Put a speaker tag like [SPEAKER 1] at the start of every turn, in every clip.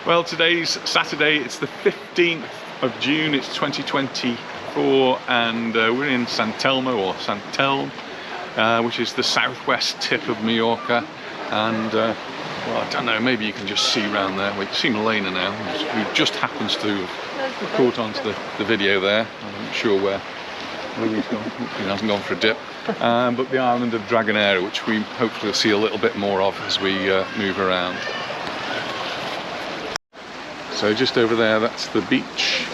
[SPEAKER 1] Well, today's Saturday, it's the 15th of June, it's 2024, and we're in Sant Telmo, or Sant Elm, which is the southwest tip of Mallorca. And well, I don't know, maybe you can just see around there. We can see Milena now, who just happens to have caught onto the video there. I'm not sure where Louis gone. He hasn't gone for a dip. But the island of Dragonera, which we hopefully will see a little bit more of as we move around. So just over there, that's the beach,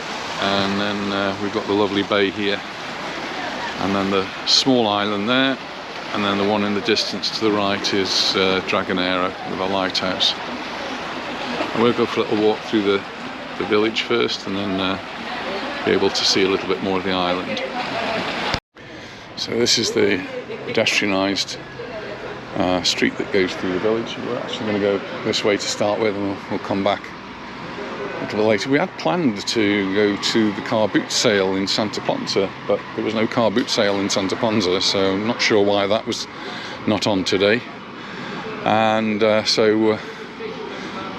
[SPEAKER 1] and then we've got the lovely bay here, and then the small island there, and then the one in the distance to the right is Dragonera with a lighthouse. And we'll go for a little walk through the village first, and then be able to see a little bit more of the island. So this is the pedestrianised street that goes through the village. We're actually going to go this way to start with, and we'll come back a little bit later. We had planned to go to the car boot sale in Santa Ponsa, but there was no car boot sale in Santa Ponsa, so I'm not sure why that was not on today. And so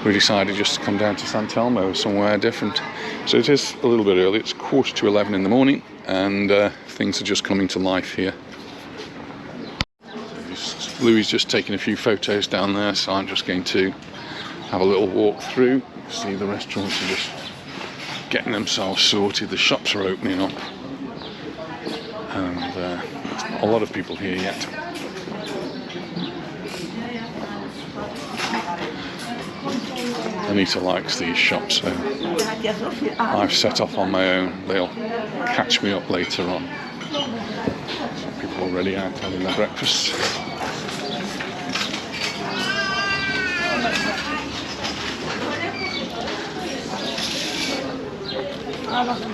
[SPEAKER 1] we decided just to come down to Sant Elmo, somewhere different. So it is a little bit early, it's 11:15 in the morning, and things are just coming to life here. So Louis is just taking a few photos down there, so I'm just going to have a little walk through. See, the restaurants are just getting themselves sorted, the shops are opening up, and there's not a lot of people here yet. Anita likes these shops, so I've set off on my own. They'll catch me up later on. So people already out having their breakfast.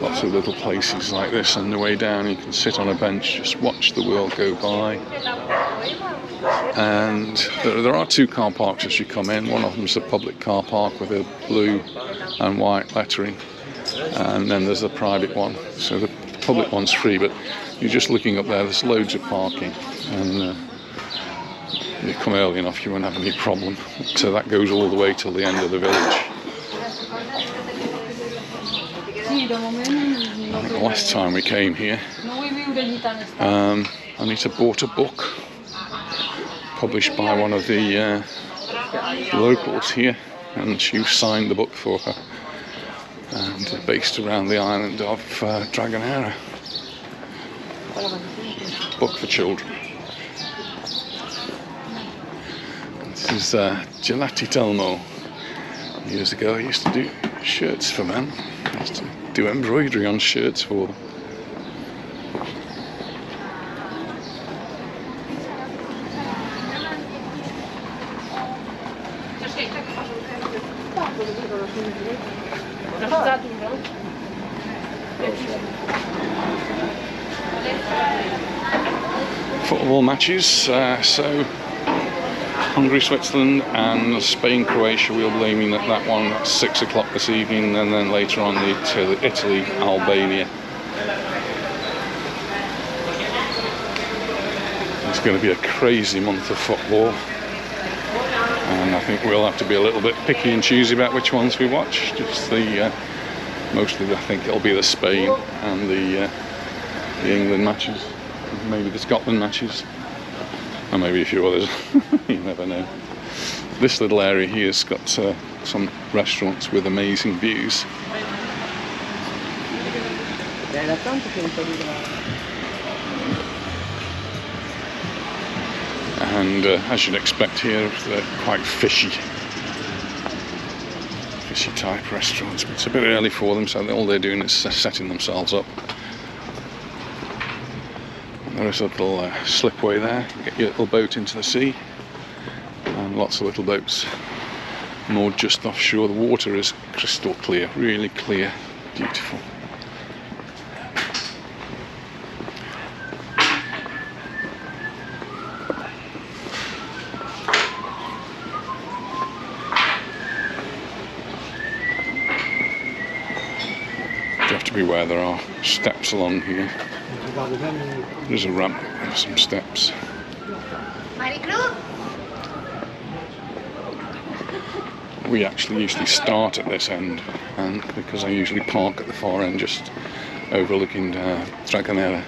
[SPEAKER 1] Lots of little places like this. On the way down you can sit on a bench, just watch the world go by. And there are two car parks as you come in. One of them is a public car park with a blue and white lettering, and then there's a private one. So the public one's free, but you're just looking up there, there's loads of parking, and if you come early enough you won't have any problem. So that goes all the way till the end of the village. I think the last time we came here, Anita bought a book published by one of the locals here, and she signed the book for her, and based around the island of Dragonera. Book for children. This is Sant Telmo. Years ago I used to do shirts for men. I used to do embroidery on shirts for them. Football matches, so Hungary, Switzerland and Spain, Croatia, we'll be aiming at that one at 6 o'clock this evening, and then later on Italy, Albania. It's going to be a crazy month of football, and I think we'll have to be a little bit picky and choosy about which ones we watch. Just the mostly I think it'll be the Spain and the England matches, maybe the Scotland matches, and maybe a few others. You never know. This little area here has got some restaurants with amazing views. And as you'd expect here, they're quite fishy type restaurants, but it's a bit early for them, so all they're doing is setting themselves up. There is a little slipway there, get your little boat into the sea, and lots of little boats moored just offshore. The water is crystal clear, really clear, beautiful. You have to beware, there are steps along here. There's a ramp and some steps. we actually usually start at this end, and because I usually park at the far end just overlooking Dragonera.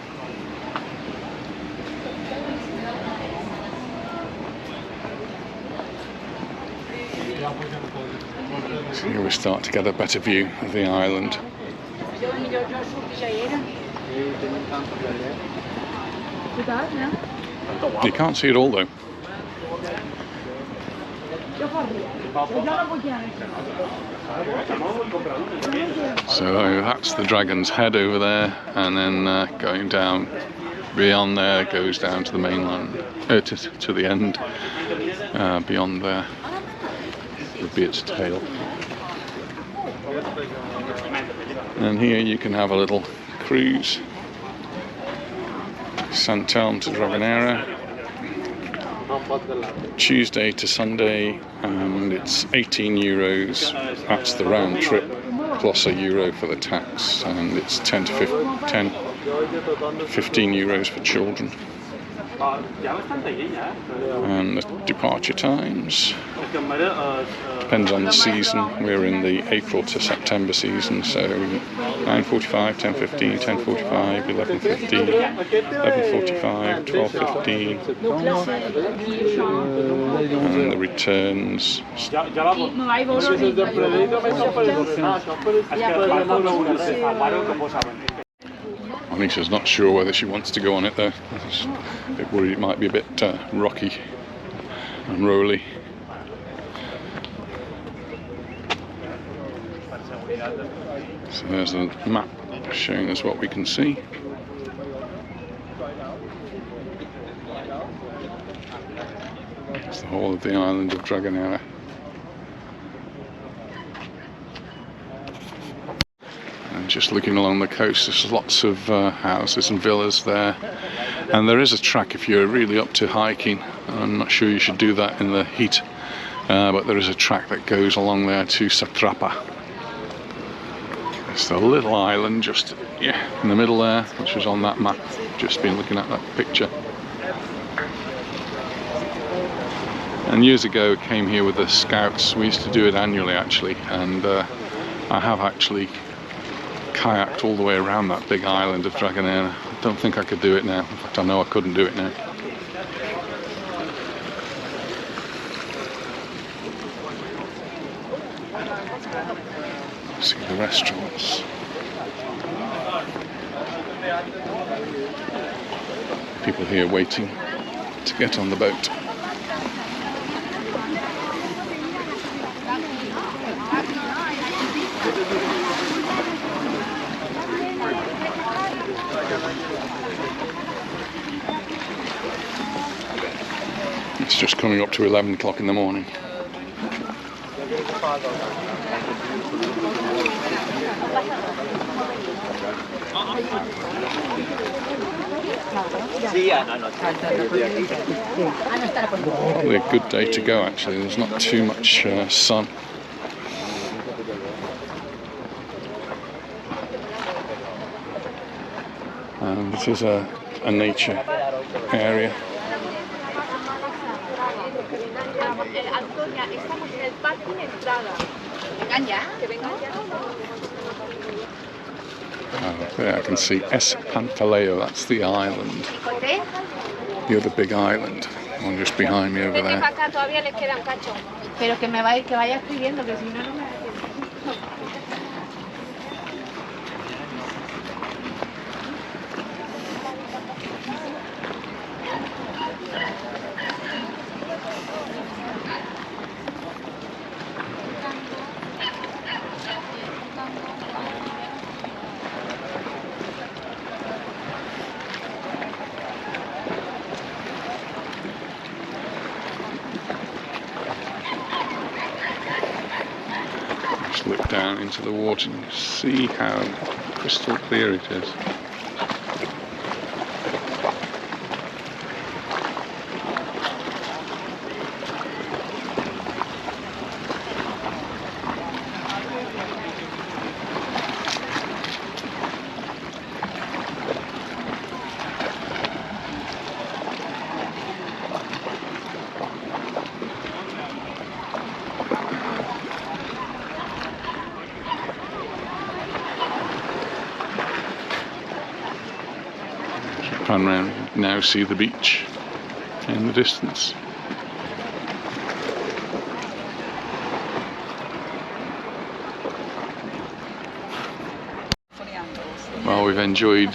[SPEAKER 1] So here we start to get a better view of the island. You can't see it all though. So that's the Dragon's Head over there, and then going down beyond there goes down to the mainland, to the end. Beyond there would be its tail. And here you can have a little cruise. Sant Elm to Dragonera, Tuesday to Sunday, and it's 18 euros. That's the round trip plus €1 for the tax, and it's 10 to 15 euros for children. And the departure times depends on the season. We're in the April to September season, so 9:45, 10:15, 10:45, 11:15, 11:45, 12:15, and the returns. Anisha's not sure whether she wants to go on it though. She's a bit worried it might be a bit rocky and rolly. So there's a map showing us what we can see. It's the whole of the island of Dragonera. And just looking along the coast, there's lots of houses and villas there. And there is a track if you're really up to hiking. I'm not sure you should do that in the heat, but there is a track that goes along there to Satrapa. It's a little island just in the middle there, which was on that map. Just been looking at that picture. And years ago I came here with the scouts. We used to do it annually actually, and I have actually kayaked all the way around that big island of Dragonera. I don't think I could do it now. In fact, I know I couldn't do it now. See the restaurants. People here waiting to get on the boat. It's just coming up to 11 o'clock in the morning. Probably a good day to go actually, there's not too much sun. And this is a nature area. There I can see Sant Telmo, that's the island. The other big island, one just behind me over there. Look down into the water and see how crystal clear it is. pan round, you can now see the beach in the distance. Well, we've enjoyed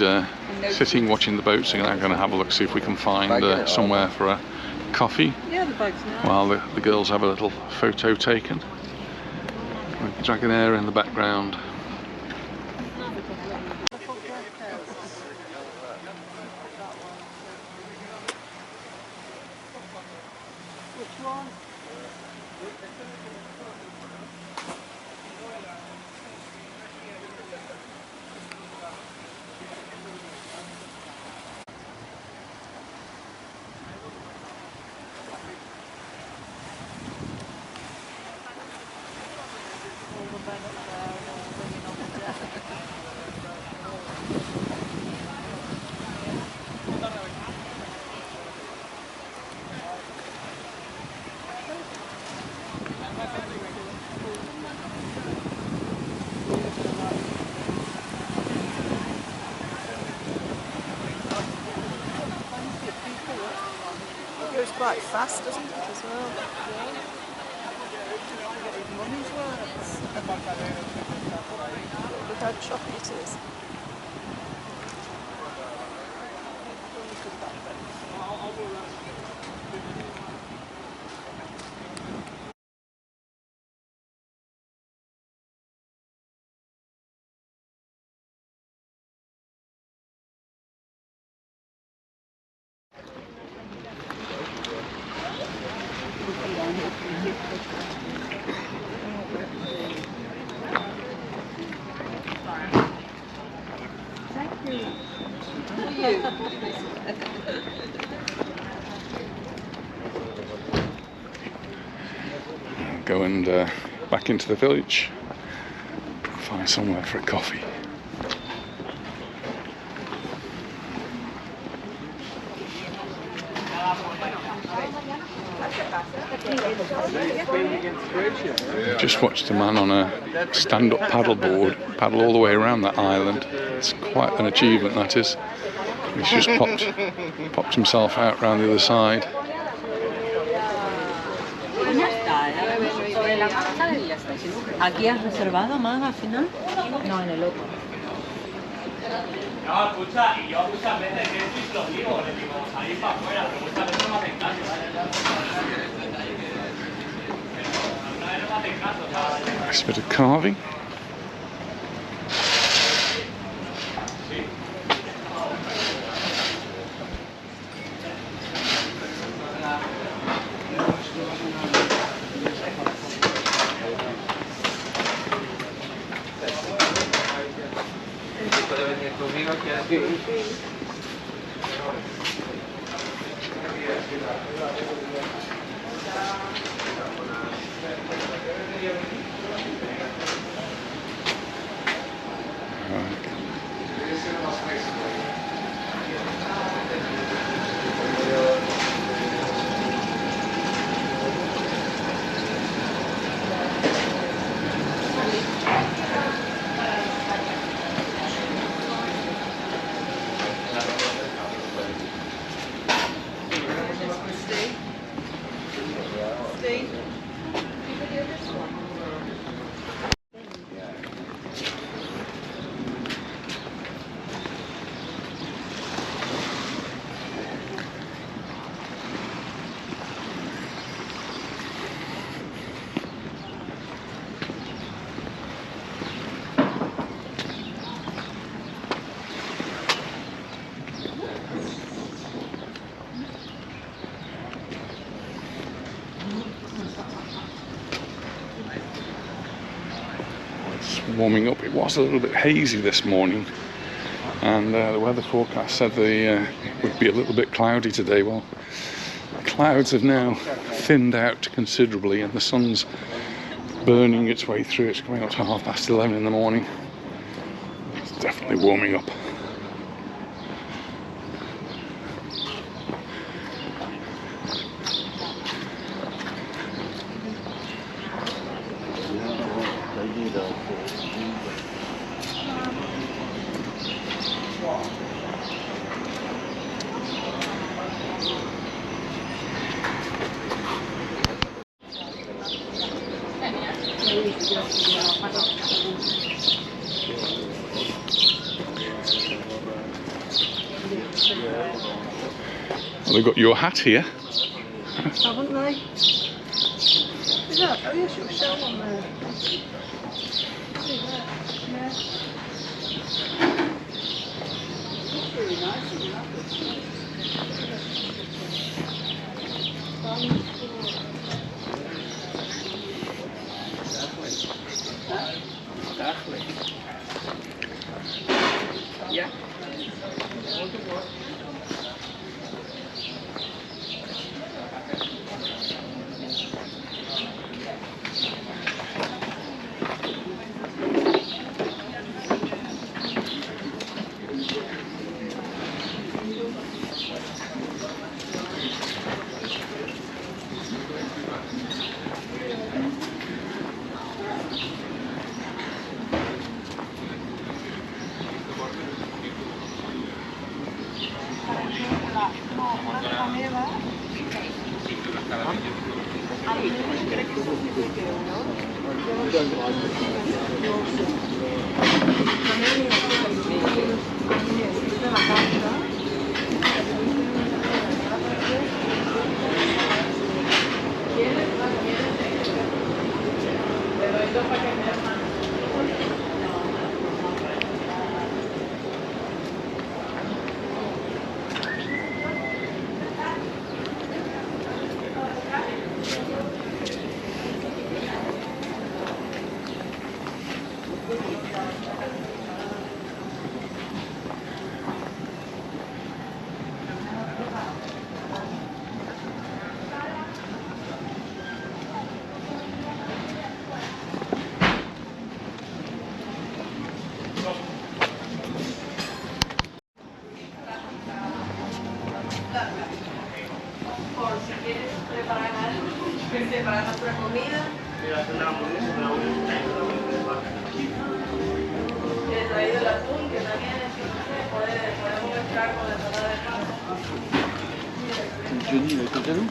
[SPEAKER 1] sitting watching the boats, and I'm going to have a look, see if we can find somewhere for a coffee.
[SPEAKER 2] Yeah, the boat's nice.
[SPEAKER 1] While the girls have a little photo taken with Dragonera in the background.
[SPEAKER 2] Which one? It goes quite fast, doesn't it, as well? Money's worth. Look how choppy it is.
[SPEAKER 1] Go and back into the village, find somewhere for a coffee. Just watched a man on a stand-up paddleboard paddle all the way around that island. It's quite an achievement, that is. He's just popped himself out round the other side.
[SPEAKER 2] ¿Aquí has reservado más al final? No, en el otro.
[SPEAKER 3] No, escucha, y yo muchas veces que esto lo digo, le digo, salir para afuera, pero muchas veces no me hacen caso, pero alguna vez no me hacen caso, ¿sabes?
[SPEAKER 1] Nice bit of carving. Warming up. It was a little bit hazy this morning, and the weather forecast said it would be a little bit cloudy today. Well, the clouds have now thinned out considerably, and the sun's burning its way through. It's coming up to 11:30 in the morning. It's definitely warming up. Well, they've got your hat here.
[SPEAKER 2] Haven't they? Is that? Oh yes, it'll show on there. See that? Yeah. It's really nice, isn't it? Yeah.
[SPEAKER 4] Para nuestra comida. He traído el atún, que también es que podemos mezclar con la ensalada de papa.
[SPEAKER 5] Johnny, il est jaloux.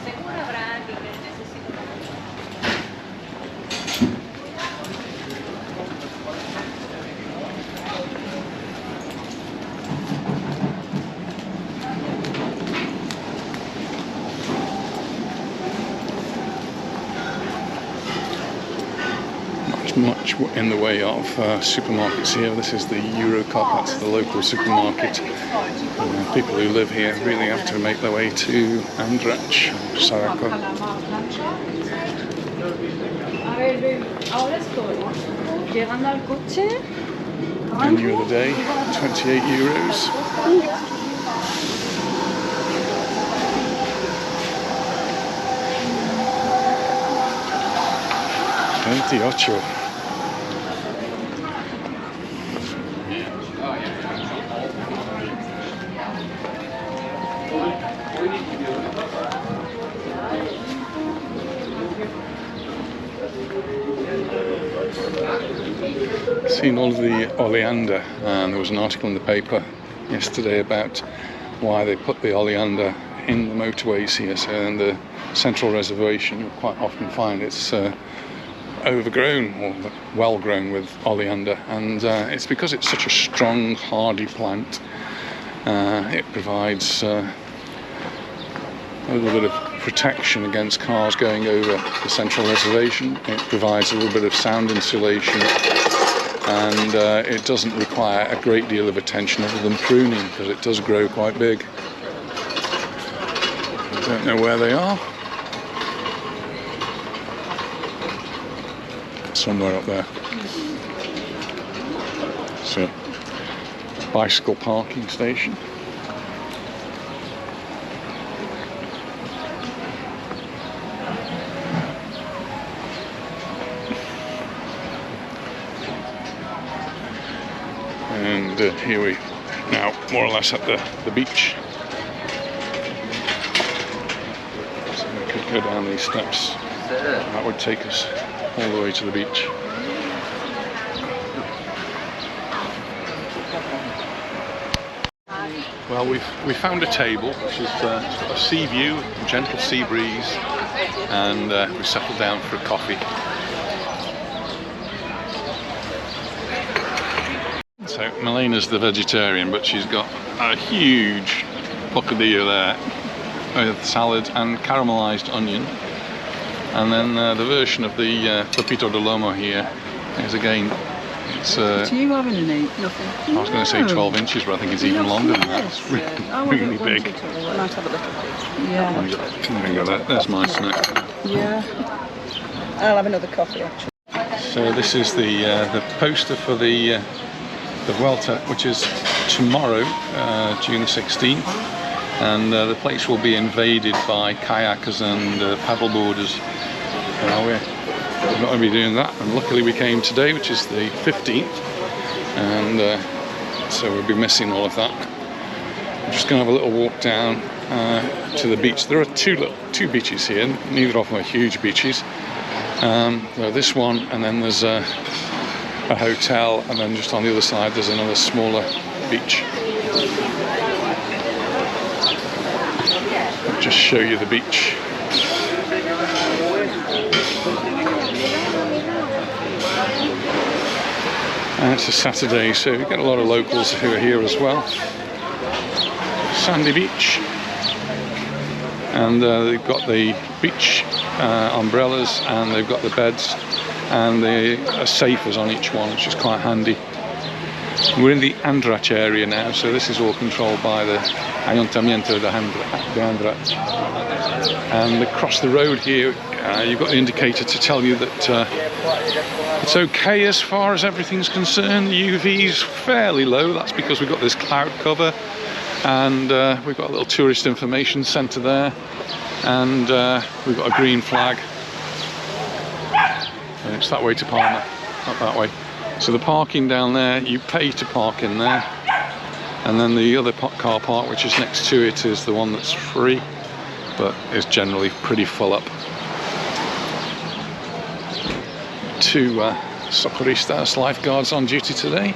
[SPEAKER 2] Seguro habrá alguien que necesite.
[SPEAKER 1] Much in the way of supermarkets here. This is the Eurocop, that's the local supermarket. People who live here really have to make their way to Andratx, Saraco.
[SPEAKER 2] A ver, ahora estoy llegando al coche.
[SPEAKER 1] Menu of the day, 28 euros. 28. Seen all of the oleander, and there was an article in the paper yesterday about why they put the oleander in the motorways here. So in the central reservation you'll quite often find it's overgrown or well grown with oleander, and it's because it's such a strong hardy plant. It provides a little bit of protection against cars going over the central reservation. It provides a little bit of sound insulation, and it doesn't require a great deal of attention other than pruning, because it does grow quite big. I don't know where they are. Somewhere up there. So, bicycle parking station. And here we now more or less at the beach. So we could go down these steps. That would take us all the way to the beach. Well, Well, we found a table which is got a sea view, a gentle sea breeze, and we settled down for a coffee. So Malena's the vegetarian, but she's got a huge bocadillo there with salad and caramelised onion. And then the version of the Pepito de Lomo here is again, it's
[SPEAKER 2] Do you having an eat? Nothing.
[SPEAKER 1] I was going to say 12 inches, but I think it's even longer than that. It's really big.
[SPEAKER 2] Let's have a look. Yeah.
[SPEAKER 1] There you go, there's my snack.
[SPEAKER 2] Yeah. I'll have another coffee actually.
[SPEAKER 1] So this is the poster for the Vuelta, which is tomorrow, June 16th, and the place will be invaded by kayakers and paddleboarders. We're not going to be doing that, and luckily we came today, which is the 15th, and so we'll be missing all of that. I'm just going to have a little walk down to the beach. There are two beaches here, neither of them are huge beaches. This one, and then there's a hotel, and then just on the other side there's another smaller beach. I'll just show you the beach. And it's a Saturday, so we get a lot of locals who are here as well. Sandy beach, and they've got the beach umbrellas, and they've got the beds, and they are safers on each one, which is quite handy. We're in the Andrach area now, so this is all controlled by the Ayuntamiento de Andrach. And across the road here, you've got an indicator to tell you that it's okay as far as everything's concerned. The UV's fairly low. That's because we've got this cloud cover, and we've got a little tourist information centre there, and we've got a green flag. And it's that way to Palma, not that way. So the parking down there, you pay to park in there, and then the other car park, which is next to it, is the one that's free, but is generally pretty full up. Two socorristas, lifeguards on duty today.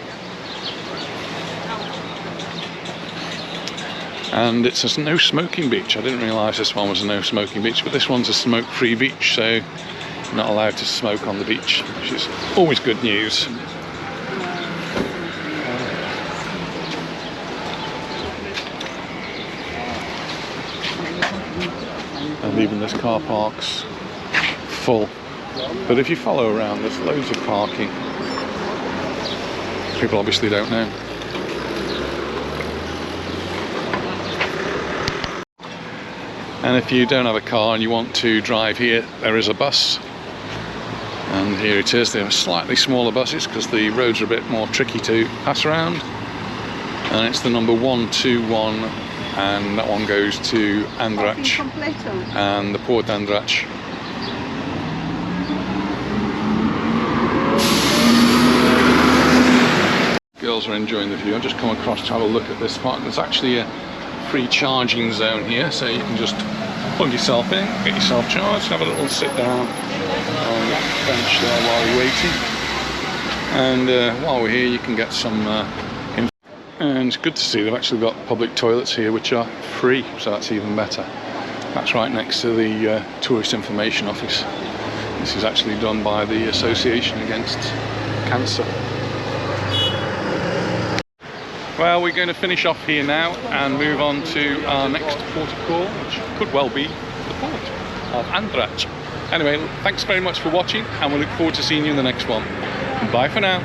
[SPEAKER 1] And it's a no smoking beach. I didn't realise this one was a no smoking beach, but this one's a smoke-free beach, so you're not allowed to smoke on the beach, which is always good news. And even this car park's full. But if you follow around, there's loads of parking. People obviously don't know. And if you don't have a car and you want to drive here, there is a bus. And here it is. They're slightly smaller buses because the roads are a bit more tricky to pass around. And it's the number 121, and that one goes to Andrach and the Port d'Andrach. Girls are enjoying the view. I've just come across to have a look at this park. There's actually a free charging zone here, so you can just plug yourself in, get yourself charged, have a little sit down on that bench there while you're waiting. And while we're here, you can get some info. And it's good to see they've actually got public toilets here which are free, so that's even better. That's right next to the Tourist Information Office. This is actually done by the Association Against Cancer. Well, we're going to finish off here now and move on to our next port of call, which could well be the port of Andrach. Anyway, thanks very much for watching, and we look forward to seeing you in the next one. Bye for now.